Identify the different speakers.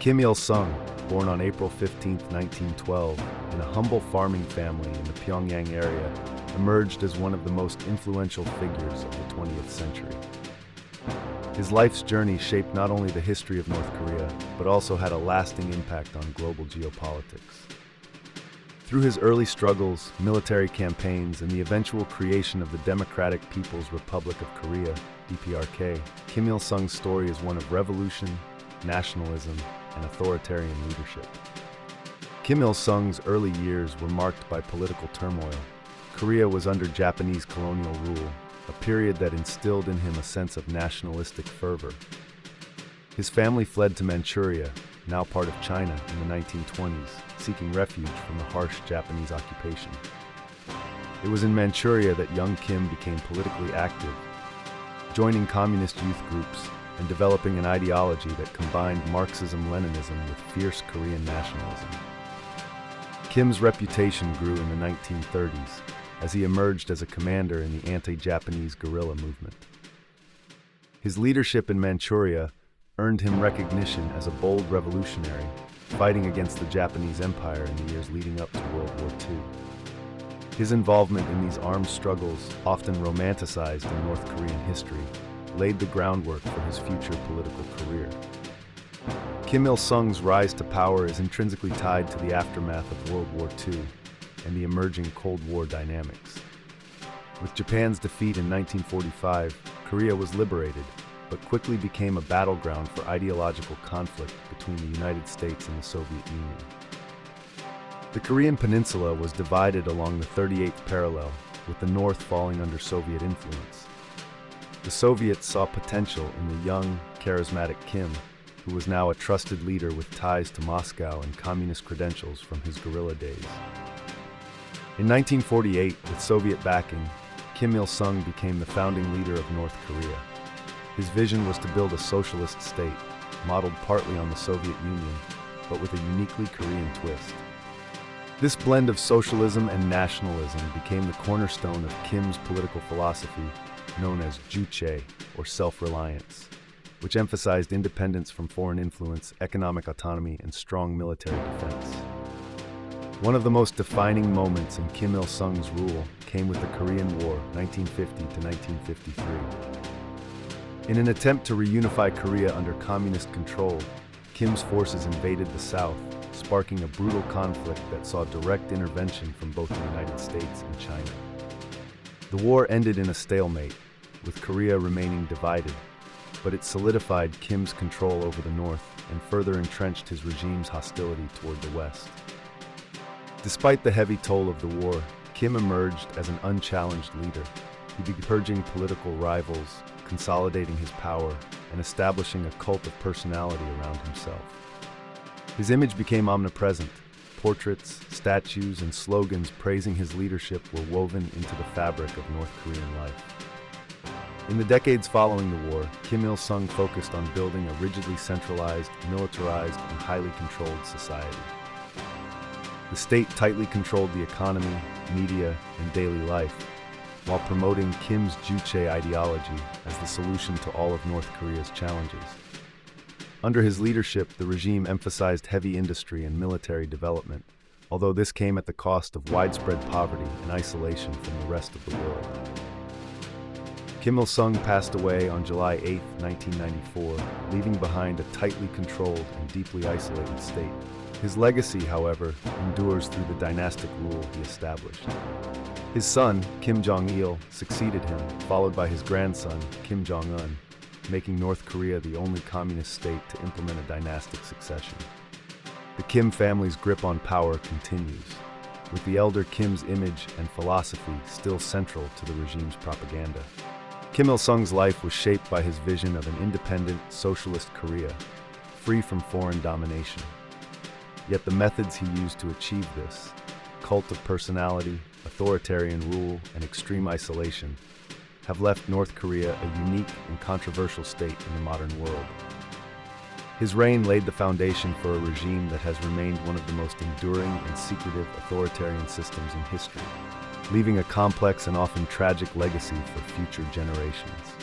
Speaker 1: Kim Il-sung, born on April 15, 1912, in a humble farming family in the Pyongyang area, emerged as one of the most influential figures of the 20th century. His life's journey shaped not only the history of North Korea, but also had a lasting impact on global geopolitics. Through his early struggles, military campaigns, and the eventual creation of the Democratic People's Republic of Korea, DPRK, Kim Il-sung's story is one of revolution, nationalism, and authoritarian leadership. Kim Il-sung's early years were marked by political turmoil. Korea was under Japanese colonial rule, a period that instilled in him a sense of nationalistic fervor. His family fled to Manchuria, now part of China, in the 1920s, seeking refuge from the harsh Japanese occupation. It was in Manchuria that young Kim became politically active, joining communist youth groups and developing an ideology that combined Marxism-Leninism with fierce Korean nationalism. Kim's reputation grew in the 1930s as he emerged as a commander in the anti-Japanese guerrilla movement. His leadership in Manchuria earned him recognition as a bold revolutionary, fighting against the Japanese Empire in the years leading up to World War II. His involvement in these armed struggles, often romanticized in North Korean history, laid the groundwork for his future political career. Kim Il-sung's rise to power is intrinsically tied to the aftermath of World War II and the emerging Cold War dynamics. With Japan's defeat in 1945, Korea was liberated, but quickly became a battleground for ideological conflict between the United States and the Soviet Union. The Korean peninsula was divided along the 38th parallel, with the north falling under Soviet influence. The Soviets saw potential in the young, charismatic Kim, who was now a trusted leader with ties to Moscow and communist credentials from his guerrilla days. In 1948, with Soviet backing, Kim Il-sung became the founding leader of North Korea. His vision was to build a socialist state, modeled partly on the Soviet Union, but with a uniquely Korean twist. This blend of socialism and nationalism became the cornerstone of Kim's political philosophy, known as juche, or self-reliance, which emphasized independence from foreign influence, economic autonomy, and strong military defense. One of the most defining moments in Kim Il-sung's rule came with the Korean War, 1950 to 1953. In an attempt to reunify Korea under communist control, Kim's forces invaded the south, sparking a brutal conflict that saw direct intervention from both the United States and China. The war ended in a stalemate, with Korea remaining divided, but it solidified Kim's control over the north and further entrenched his regime's hostility toward the west. Despite the heavy toll of the war, Kim emerged as an unchallenged leader. He began purging political rivals, consolidating his power, and establishing a cult of personality around himself. His image became omnipresent. Portraits, statues, and slogans praising his leadership were woven into the fabric of North Korean life. In the decades following the war, Kim Il-sung focused on building a rigidly centralized, militarized, and highly controlled society. The state tightly controlled the economy, media, and daily life, while promoting Kim's juche ideology as the solution to all of North Korea's challenges. Under his leadership, the regime emphasized heavy industry and military development, although this came at the cost of widespread poverty and isolation from the rest of the world. Kim Il-sung passed away on July 8, 1994, leaving behind a tightly controlled and deeply isolated state. His legacy, however, endures through the dynastic rule he established. His son, Kim Jong-il, succeeded him, followed by his grandson, Kim Jong-un, making North Korea the only communist state to implement a dynastic succession. The Kim family's grip on power continues, with the elder Kim's image and philosophy still central to the regime's propaganda. Kim Il-sung's life was shaped by his vision of an independent, socialist Korea, free from foreign domination. Yet the methods he used to achieve this, cult of personality, authoritarian rule, and extreme isolation, have left North Korea a unique and controversial state in the modern world. His reign laid the foundation for a regime that has remained one of the most enduring and secretive authoritarian systems in history, leaving a complex and often tragic legacy for future generations.